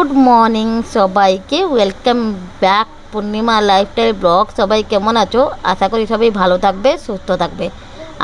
Good morning সবাইকে, welcome back পূর্ণিমা lifestyle blog. সবাই কেমন আছো? আশা করি সবাই ভালো থাকবে, সুস্থ থাকবে।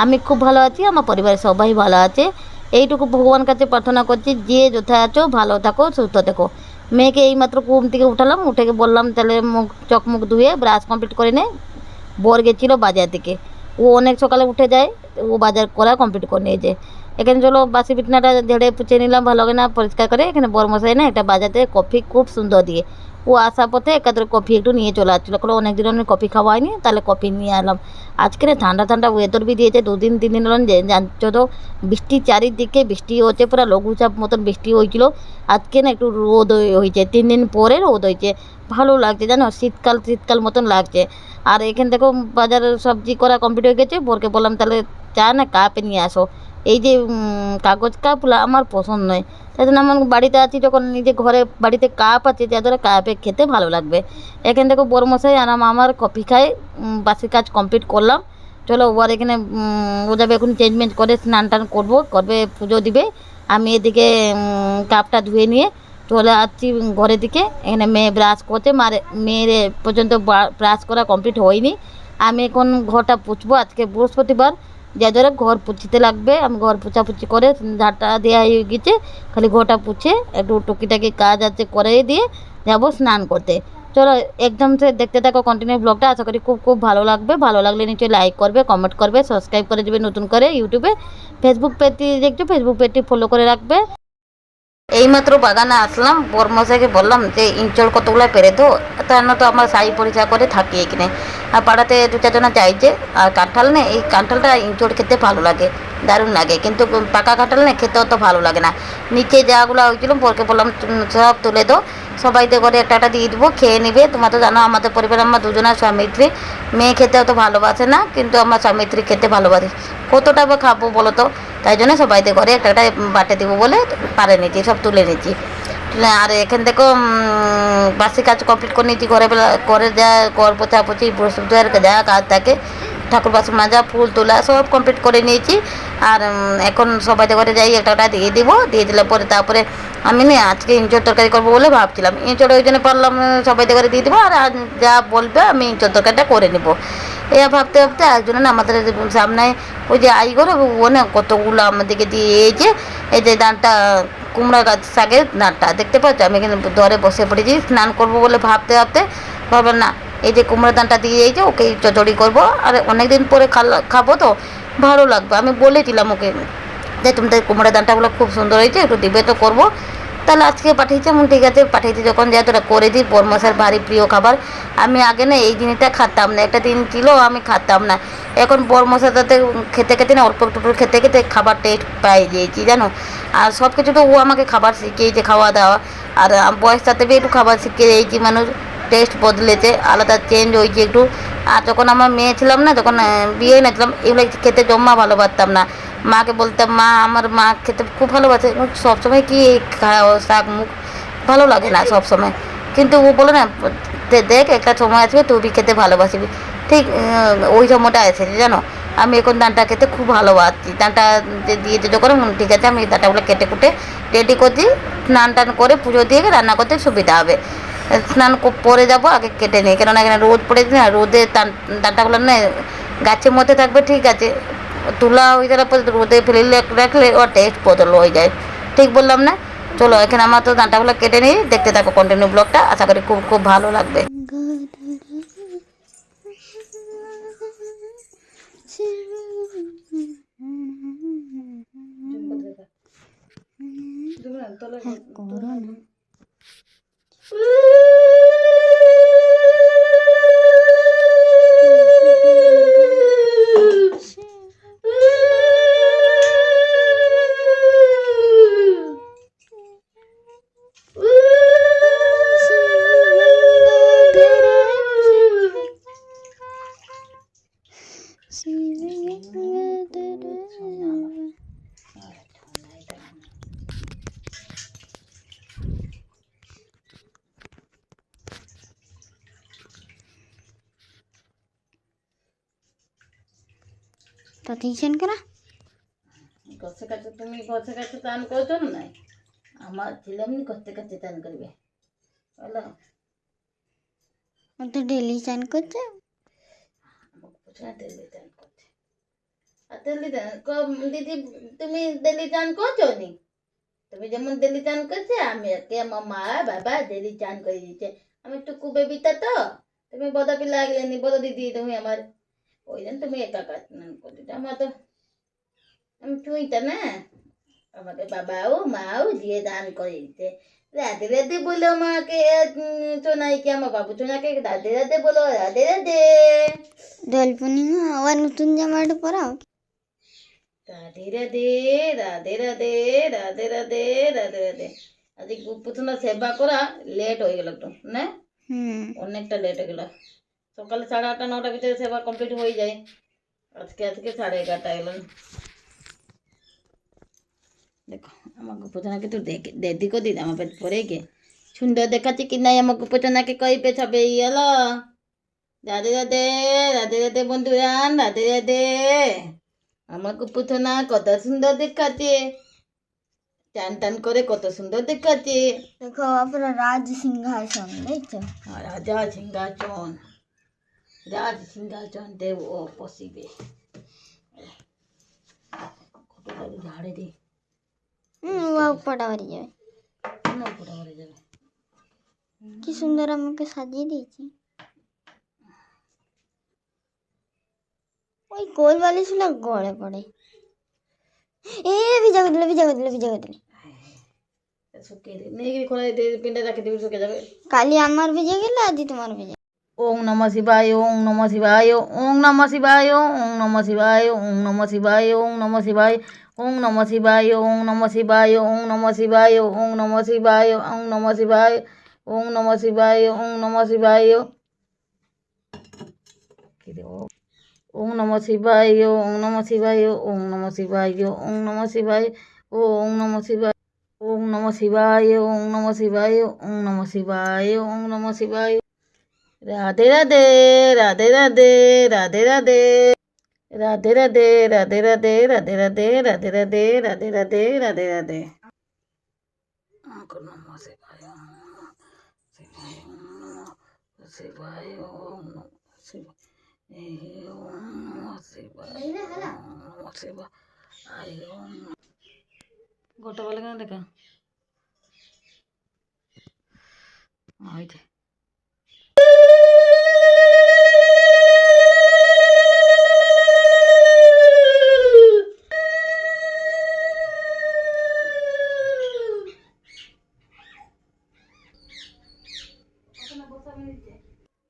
আমি খুব ভালো আছি, আমার পরিবারের সবাই ভালো আছে। এইটুকু ভগবান কাছে প্রার্থনা করছি, যে যথা আছো ভালো থাকো, সুস্থ থাকো। মেয়েকে এইমাত্র ঘুম থেকে উঠালাম, উঠে বললাম তাহলে চোখ মুখ ধুয়ে ব্রাশ কমপ্লিট করে নে। বর গেছিলো বাজার থেকে, ও অনেক সকালে উঠে যায়, ও বাজার করা কমপ্লিট করে নিয়েছে। এখানে চলো বাসি বিছনাটা ঝেড়ে পুছে নিলাম ভালো করে, না পরিষ্কার করে। এখানে বরমশাই না একটা বাজাতে কফি খুব সুন্দর দিয়ে, ও আসার পথে একাত্তর কফি একটু নিয়ে চলে আসছিলো। অনেকদিন অনেক কফি খাওয়া হয়নি, তাহলে কফি নিয়ে এলাম। আজকে ঠান্ডা ঠান্ডা ওয়েদার বি দিয়েছে, 2 দিন 3 দিন হলো জানছো তো, বৃষ্টি চারিদিকে বৃষ্টি হচ্ছে, পুরো লঘুচাপ মতন বৃষ্টি হয়েছিল। আজকে না একটু রোদ হয়েছে, 3 দিন পরে রোদ হয়েছে, ভালো লাগছে জানো, শীতকাল শীতকাল মতন লাগছে। আর এখান থেকেও বাজারের সবজি করা কমপ্লিট হয়ে গেছে। বরকে বললাম তাহলে চা না কাপে নিয়ে আসো। এই যে কাগজ কাপগুলো আমার পছন্দ নয়, তাই জন্য আমার বাড়িতে আছি যখন, নিজে ঘরে বাড়িতে কাপ আছে, যাদের কাপে খেতে ভালো লাগবে। এখান থেকে বড়মশাই আর আমার কফি খাই, বাসি কাজ কমপ্লিট করলাম। চলো ওর এখানে ও যাবে এখন চেঞ্জমেঞ্জ করে, স্নান টান করবে, পুজো দিবে। আমি এদিকে কাপটা ধুয়ে নিয়ে চলে আসছি ঘরের দিকে। এখানে মেয়ে ব্রাশ করছে, মেয়ের পর্যন্ত ব্রাশ করা কমপ্লিট হয়নি। আমি এখন ঘরটা পুছবো, আজকে বৃহস্পতিবার, যা যারা ঘর পুছতে লাগবে। আমি ঘর পুছাপুছি করে ঝাঁটা দেওয়া হয়ে গেছে, খালি ঘরটা পুছে একটু টুকিটাকি কাজ আছে করে দিয়ে যাবো স্নান করতে। চলো একদম সে দেখতে থাকো কন্টিনিউ ব্লগটা, আশা করি খুব খুব ভালো লাগবে। ভালো লাগলে নিশ্চয়ই লাইক করবে, কমেন্ট করবে, সাবস্ক্রাইব করে দেবে নতুন করে ইউটিউবে। ফেসবুক পেজটি দেখছো, ফেসবুক পেজটি ফলো করে রাখবে। এইমাত্র বাগানে আসলাম, বরমশাইকে বললাম যে ইঁচড় কতগুলো পেরে তো, তার তো আমার শাড়ি পরিচয় করে থাকি এখানে। আর পাড়াতে 2-4 চাইছে। আর কাঁঠাল নেই, এই কাঁঠালটা ইঁচড় খেতে ভালো লাগে, দারুণ লাগে, কিন্তু পাকা কাঁঠাল নেই খেতে অত ভালো লাগে না। নিচে যাগুলো হয়েছিল বরকে বললাম সব তুলে দো, সবাইতে করে একটা একটা দিয়ে দেবো, খেয়ে নিবে। তোমরা তো জানো আমাদের পরিবারে আমরা দুজনের স্বামী স্ত্রী। মেয়ে খেতে অত ভালোবাসে না, কিন্তু আমার স্বামী স্ত্রী খেতে ভালোবাসে। কতটা বা খাবো বলো তো, তাই জন্য সবাইতে করে একটা একটা বাটে দেবো বলে পারে নিচ্ছি, সব তুলে নিচ্ছি। আর এখান থেকেও বাসি কাজ কমপ্লিট করে নিচ্ছি। করে যা ঘর পোছাপুছি বৃহস্পতিবার যা কাজ থাকে, ঠাকুর বাসন মাজা, ফুল তোলা সব কমপ্লিট করে নিয়েছি। আর এখন সবাইতে করে যাই একটা একটা দিয়ে দিব, দিয়ে দিলে পরে তারপরে আমি না আজকে ইঁচড় তরকারি করবো বলে ভাবছিলাম। ইঁচড় ওই জন্য পারলাম সবাইতে করে দিয়ে দেবো, আর যা বলবে আমি ইঁচড় তরকারিটা করে নেবো। এ ভাবতে ভাবতে একজনের আমাদের সামনে ওই যে আইগর, ও না কতগুলো আমাদেরকে দিয়েছে। এই যে দাঁড়টা কুমড়া গাছ শাকের দাঁড়টা দেখতে পাচ্ছ, আমি এখানে ধরে বসে পড়েছি স্নান করবো বলে ভাবতে ভাবতে ভাবলাম না, এই যে কুমড়া দাঁড়টা দিয়ে দিয়েছে, ওকে চচড়ি করবো। আর অনেকদিন পরে খাবো তো ভালো লাগবে। আমি বলেছিলাম ওকে যে তোমাদের কুমড়া দাঁড়টাগুলো খুব সুন্দর হয়েছে, একটু দিবে তো করবো। তাহলে আজকে পাঠিয়েছে, এমন ঠিক আছে পাঠিয়েছি যখন, যা তোরা করে দিই। বরমশার ভারী প্রিয় খাবার। আমি আগে না এই জিনিসটা খাতাম না, একটা দিন ছিল আমি খাতাম না। এখন বরমশার সাথে খেতে খেতে না, অল্প একটু খেতে খেতে খাবার টেস্ট পাই দিয়েছি জানো। আর সব কিছু তো ও আমাকে খাবার শিখিয়েছে, খাওয়া দাওয়া। আর বয়স সাথে একটু খাবার শিখিয়ে দিয়েছি, মানুষ টেস্ট বদলেছে, আলাদা চেঞ্জ হয়েছে একটু। আর যখন আমার মেয়ে ছিলাম না, যখন বিয়ে নিয়েছিলাম, এগুলো খেতে জম্মা ভালো পারতাম না। মাকে বলতাম, মা আমার মা খেতে খুব ভালোবাসে, সবসময় কি শাক মুখ ভালো লাগে না সবসময়। কিন্তু ও বলে না, দেখ একটা সময় আসবে তুই খেতে ভালোবাসিবি। ঠিক ওই সময়টা এসেছে জানো। আমি এখন দাঁটা খেতে খুব ভালোবাসি। দাঁটা যে দিয়েছে যখন, ঠিক আছে আমি দাঁটাগুলো কেটে কুটে রেডি করছি, স্নান টান করে পুজো দিয়ে রান্না করতে সুবিধা হবে। স্নান পরে যাবো, আগে কেটে নিই, কেননা এখানে রোদ পড়েছে না, রোদে দাঁটাগুলো না গাছের মধ্যে থাকবে, ঠিক আছে, তুলা হয়ে যাওয়ার পর রোদে ফেলে রাখলে ওর টেস্ট বদল হয়ে যায়। ঠিক বললাম না? চলো এখানে আমার তো ডাঁটাগুলো কেটে নিই, দেখতে থাকো কন্টিনিউ ব্লগটা, আশা করি খুব খুব ভালো লাগবে। তো দিয়েছেন কেন? গছে কাছে তুমি গছে কাছে টান করছো না, আমার ছেলে এমনি করতে করতে টান করবে। হলো ও তো ডেলি চান করছে। ডেলি চান করছে। আর দিদি তুমি ডেলি চান করছো নি? তুমি যেমন ডেলি চান করছে আমি আমার মা বাবা ডেলি চান করে দিচ্ছে। আমি টুকু বেবিটা তো, তুমি বড় পিলা লাগলেনি, বড় দিদি তুমি আমার, ওই জন্য তুমি একা কাজ করে দিচ্ছ। আমার তো আমি চুইটা না, আমাকে বাবাও মাও দিয়ে দান করে দিতে। রাধে রাধে বলো মাকে, সোনাইকে, আমার বাবু সোনাকে রাধে রাধে বলো, রাধে রাধে। দোল পূর্ণিমা আবার নতুন জামাটা পরাও। রাধে রাধে রাধে রাধে রাধে রাধে রাধে রাধে। আজকে পুতুনা সেবা করা লেট হয়ে গেল একটু না, অনেকটা লেট হয়ে গেল। সকালে 8:30 9টার ভিতরে সেবা কমপ্লিট হয়ে যায়, আজকে 11:30 এলো। দেখো আমার গোপচনাকে তো দেখো দিন আমার পেট পরে গে সুন্দর দেখাচ্ছে কি নাই, আমার গোপচনাকে কই পেছাবে এলো। রাধে রাধে রাধে রাধে বন্ধুরা, রাধে রাধে। আমার গোপচনা কত সুন্দর দেখাচ্ছে, টান টান করে কত সুন্দর দেখাচ্ছে। দেখো আপনার রাজ সিংহাসন দেখছো, রাজা সিংহাসন, রাজ সিংহাসন দেব ও বসিবে। ঝাড়ে দি উপরটা বাড়ি যাবে, উপরে বাড়ি যাবে। কি সুন্দর আমাকে সাজিয়ে দিয়েছি। ওই কোল বালিশগুলো গড়ে পড়ে। এ ভিজা করে দিলে, ভিজা করে দিলে, ভিজা করে দিলে। পিন্ডে রাখে দিবি, শুকে যাবে। কালি আমার ভিজে গেলে আজ তোমার ভিজে। ওং নমঃ শিবায়, ওং নমঃ শিবায়, ওং নমঃ শিবায়, ওং নমঃ শিবায়, ওং নমঃ শিবায়, ওং নমঃ শিবায়, ওং নমঃ শিবায়, ওং নমঃ শিবায়, ওং নমঃ শিবায়, ওং নমঃ শিবায়, ওং নমঃ শিবায়, ওং নমঃ শিবায়, ওং নমঃ শিবায়। ওং নমঃ শিবায়, ওং নমঃ শিবায়, ওং নমঃ শিবায়, ওং নমঃ শিবায়, ওং নমঃ শিবায়, ওং নমঃ শিবায়, ওং নমঃ শিবায়, ওং নমঃ শিবায়, ওং নমঃ শিবায়। রাধে রাধে রাধে রাধে রাধে রাধে রাধে রাধে রাধে রাধে রাধে রাধে রাধে রাধে রাধে রাধে রাধে রাধে। নমঃ শিবায়, শিবায়, ওম নমঃ শিবায়, ওম নমঃ শিবায়, নমঃ শিবায়, ওম। গোটা বলে কেন দেখা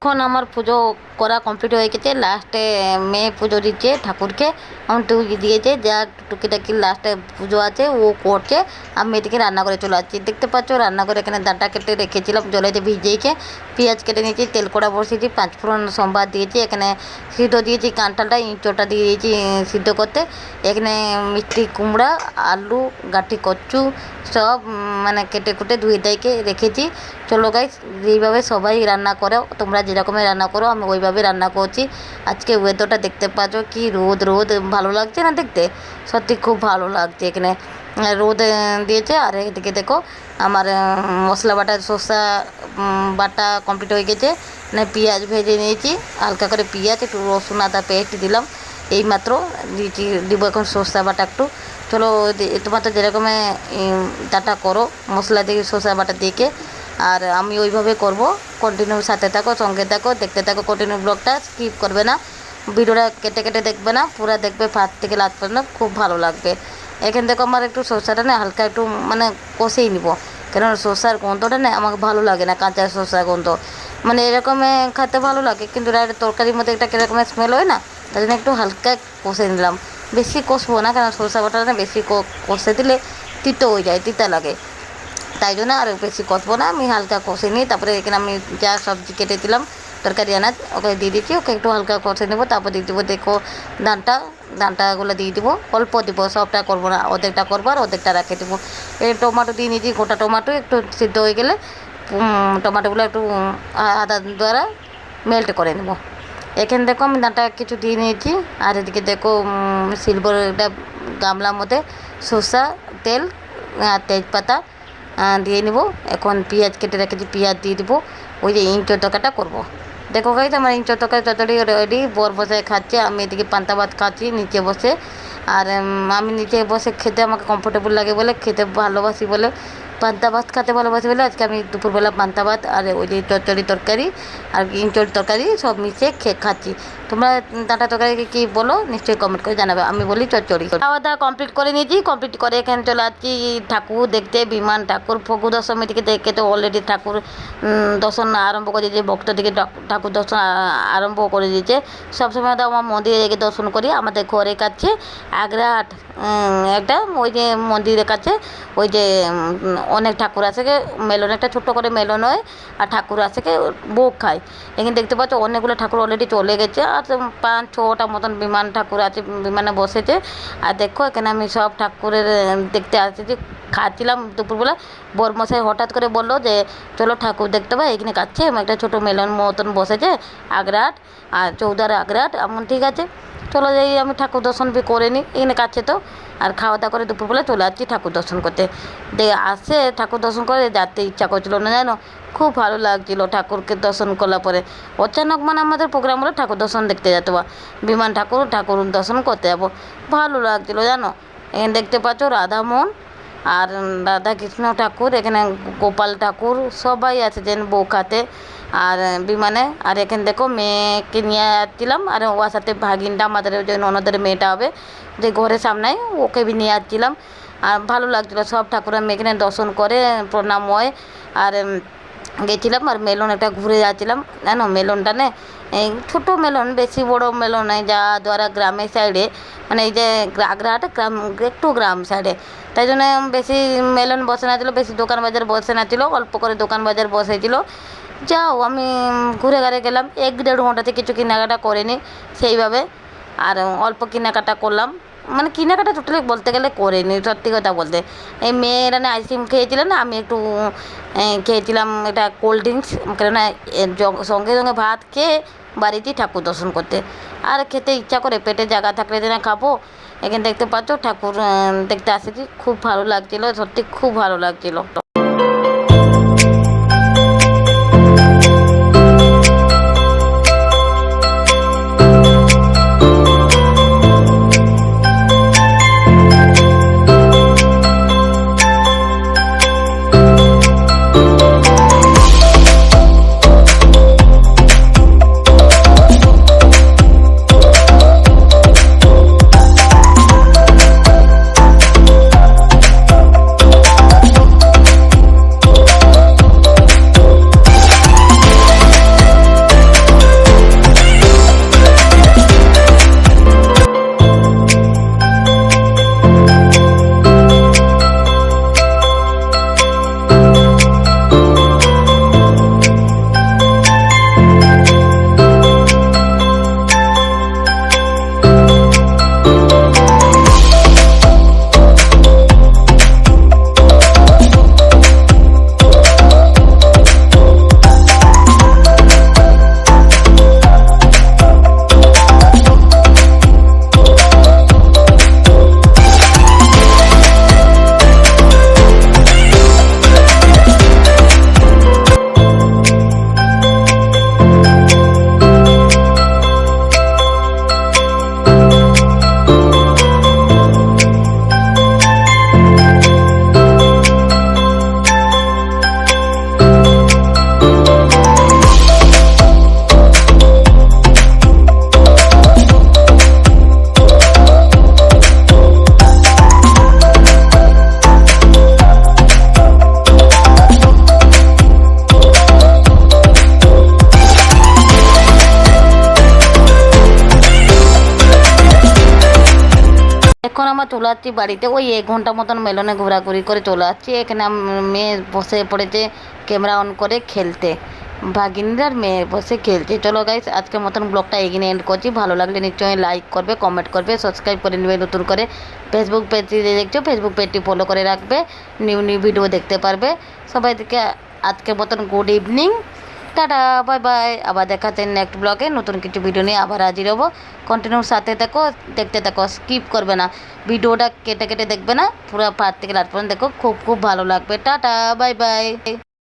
এখন আমার পুজো করা কমপ্লিট হয়ে গেছে, লাস্টে মেয়ে পুজো দিচ্ছে ঠাকুরকে, আমার টুকি দিয়েছে, যা টুকিটাকি লাস্টে পুজো আছে ও করছে। আমি এদিকে রান্না করে চলে আসছি, দেখতে পাচ্ছ রান্না করে এখানে ডাঁটা কেটে রেখেছিলাম, জলেতে ভিজিয়েছে, পেঁয়াজ কেটে নিয়েছি, তেল কড়া বসিয়েছি, 5 ফোড়ন সম্বাদ দিয়েছি, এখানে সিদ্ধ দিয়েছি, কাঁঠালটা ইঁচোটা দিয়ে দিয়েছি সিদ্ধ করতে, এখানে মিষ্টি কুমড়া, আলু, গাঁটি কচু সব মানে কেটে কুটে ধুয়ে দেয়কে রেখেছি। চলো গাইস, যেইভাবে সবাই রান্না করো, তোমরা যেরকমের রান্না করো আমি ওইভাবে রান্না করছি। আজকে ওয়েদারটা দেখতে পাচ্ছ কি রোদ রোদ, ভালো লাগছে না দেখতে, সত্যি খুব ভালো লাগছে। এখানে রোদ দিয়েছে, আর এদিকে দেখো আমার মশলা বাটা, শসা বাটা কমপ্লিট হয়ে গেছে। মানে পেঁয়াজ ভেজে নিয়েছি, হালকা করে পেঁয়াজ, একটু রসুন আদা পেস্ট দিলাম, এইমাত্র দিয়েছি, দিব এখন শসা বাটা একটু। চলো তোমার তো যেরকমে ডাটা করো মশলা দিয়ে শসা বাটা দিয়ে, আর আমি ওইভাবে করব। কন্টিনিউ সাথে থাকো, সঙ্গে থাকো, দেখতে থাকো কন্টিনিউ ব্লগটা, স্কিপ করবে না, ভিডিওটা কেটে কেটে দেখবে না, পুরো দেখবে ফার্স্ট থেকে লাস্ট পর্যন্ত, খুব ভালো লাগবে। এখানে দেখো আমার একটু শসাটা না হালকা একটু মানে কষেই নিব, কেন শসার গন্ধটা না আমাকে ভালো লাগে না, কাঁচা শসা গন্ধ মানে এরকমে খেতে ভালো লাগে, কিন্তু তরকারির মধ্যে একটা কীরকমের স্মেল হয় না, তাই জন্য একটু হালকা কষে নিলাম, বেশি কষবো না, কারণ শসা বাটাটা না বেশি কষে দিলে তিতো হয়ে যায়, তিতা লাগে, তাই জন্য আর বেশি কষবো না, আমি হালকা কষে নিই। তারপরে এখানে আমি যা সবজি কেটে দিলাম তরকারি আনাজ ওকে দিয়ে দিচ্ছি, ওকে একটু হালকা কষে নেবো, তারপর দিয়ে দেবো দেখো ডাঁটাগুলো দিয়ে দিব, অল্প দিব, সবটা করবো না, অর্ধেকটা করবো আর অর্ধেকটা রেখে দেবো। এই টমেটো দিয়ে নিয়েছি, গোটা টমেটো একটু সিদ্ধ হয়ে গেলে টমেটোগুলো একটু আদা দ্বারা মেল্ট করে নেবো। এখানে দেখো আমি ডাঁটা কিছু দিয়ে নিয়েছি, আর এদিকে দেখো সিলভার একটা গামলার মধ্যে সরষা তেল আর তেজপাতা দিয়ে নিব। এখন পেঁয়াজ কেটে রেখেছি, পেঁয়াজ দিয়ে দিব। ওই যে ইঁচড় তরকারিটা করবো। দেখো গাইস আমার ইঁচড় তরকারি তরকারি রেডি। বর বসে খাচ্ছে, আমি এদিকে পান্তা ভাত খাচ্ছি নিচে বসে। আর আমি নিচে বসে খেতে আমাকে কমফোর্টেবল লাগে বলে, খেতে ভালোবাসি বলে, পান্তা ভাত খেতে ভালোবাসি বলে আজকে আমি দুপুরবেলা পান্তা ভাত আর ওই যে চচ্চড়ি তরকারি আর ইঁচড় তরকারি সব মিশিয়ে খাচ্ছি। তোমরা ডাঁটা তরকারিকে কী বলো নিশ্চয়ই কমেন্ট করে জানাবে। আমি বলি চচ্চড়ি। খাওয়া দাওয়া কমপ্লিট করে নিয়েছি, কমপ্লিট করে এখানে চলে আসছি ঠাকুর দেখতে। বিমান ঠাকুর ফগু দশমী থেকে দেখে তো অলরেডি ঠাকুর দর্শন আরম্ভ করে দিয়েছে, ভক্ত থেকে ঠাকুর দর্শন আরম্ভ করে দিয়েছে। সবসময় তো আমার মন্দিরে রেখে দর্শন করি। আমাদের ঘরের কাছে আগ্রাহাট একটা ওই যে মন্দিরের কাছে ওই যে অনেক ঠাকুর আছে, মেলন একটা ছোট্ট করে মেলন হয় আর ঠাকুর আছে ভোগ খায়। এখানে দেখতে পাচ্ছ অনেকগুলো ঠাকুর অলরেডি চলে গেছে, আর 5-6টা মতন বিমান ঠাকুর আছে, বিমানে বসেছে। আর দেখো এখানে আমি সব ঠাকুরের দেখতে আসছি, খাচ্ছিলাম দুপুরবেলা। বরমশাই হঠাৎ করে বললো যে চলো ঠাকুর দেখতে পাই, এখানে কাছে একটা ছোটো মেলন মতন বসেছে আগ্রাহাট আর চৌদ্বার আগ্রাহাট। এমন ঠিক আছে চলো যাই, আমি ঠাকুর দর্শন করে নিই, এখানে কাছে তো। আর খাওয়া দাওয়া করে দুপুরবেলা চলে যাচ্ছি ঠাকুর দর্শন করতে। আসে ঠাকুর দর্শন করে যেতে ইচ্ছা করছিল না জানো, খুব ভালো লাগছিলো ঠাকুরকে দর্শন করলার পরে। অচানক মানে আমাদের প্রোগ্রাম হলো ঠাকুর দর্শন দেখতে যেতে বা বিমান ঠাকুর দর্শন করতে যাবো, ভালো লাগছিলো জানো। এখানে দেখতে পাচ্ছ রাধামোহন আর রাধা কৃষ্ণ ঠাকুর, এখানে গোপাল ঠাকুর সবাই আছে যেন বউ খাতে আর বিমানে। আর এখানে দেখো মেয়েকে নিয়ে যাচ্ছিলাম, আর ওর সাথে ভাগিনটা আমাদের যে ননদের মেয়েটা হবে যে ঘরের সামনে, ওকে বি নিয়ে যাচ্ছিলাম। আর ভালো লাগছিলো, সব ঠাকুরের মেয়ে এখানে দর্শন করে প্রণাম হয়। আর গেছিলাম আর মেলন একটা ঘুরে যাচ্ছিলাম জানো। মেলনটা নে এই ছোটো মেলন, বেশি বড় মেলন নয়, যা দ্বারা গ্রামের সাইডে মানে এই যে আগ্রাহাট গ্রাম, একটু গ্রাম সাইডে, তাই জন্য বেশি মেলন বসে না ছিল, বেশি দোকান বাজার বসে না ছিল, অল্প করে দোকান বাজার বসেছিল। যাও আমি ঘুরে ঘাড়ে গেলাম, 1-1.5 ঘন্টাতে কিছু কেনাকাটা করে নিই সেইভাবে। আর অল্প কেনাকাটা করলাম, মানে কেনাকাটা টোটালি বলতে গেলে করিনি সত্যি কথা বলতে। এই মেয়েরা না আইসক্রিম খেয়েছিল না, আমি একটু খেয়েছিলাম এটা কোল্ড ড্রিঙ্কস, কেননা সঙ্গে সঙ্গে ভাত খেয়ে বাড়িতেই ঠাকুর দর্শন করতে। আর খেতে ইচ্ছা করে, পেটে জায়গা থাকলে যে না খাবো। এখানে দেখতে পাচ্ছ ঠাকুর দেখতে আসেছি, খুব ভালো লাগছিলো, সত্যি খুব ভালো লাগছিলো। এখন আমরা চলে যাচ্ছি বাড়িতে, ওই 1 ঘন্টা মতন মেলনে ঘোরাঘুরি করে চলে যাচ্ছি। এখানে মেয়ে বসে পড়েছে ক্যামেরা অন করে খেলতে, ভাগিনীর মেয়ে বসে খেলছে। চলো গাইস আজকের মতন ব্লগটা এগিয়ে এন্ড করছি। ভালো লাগলে নিশ্চয়ই লাইক করবে, কমেন্ট করবে, সাবস্ক্রাইব করে নেবে নতুন করে। ফেসবুক পেজটি দেখছো, ফেসবুক পেজটি ফলো করে রাখবে, নিউ নিউ ভিডিও দেখতে পারবে। সবাই থেকে আজকের মতন good evening, tata, bye bye. আবার দেখাতে নেক্সট ব্লগে নতুন কিছু ভিডিও নিয়ে আবার হাজির হবো। কন্টিনিউ সাথে দেখো, দেখতে থাকো, স্কিপ করবে না, ভিডিওটা কেটে কেটে দেখবে না, পুরো পার থেকে লাস্ট পর্যন্ত দেখো, খুব খুব ভালো লাগবে। Tata, bye bye.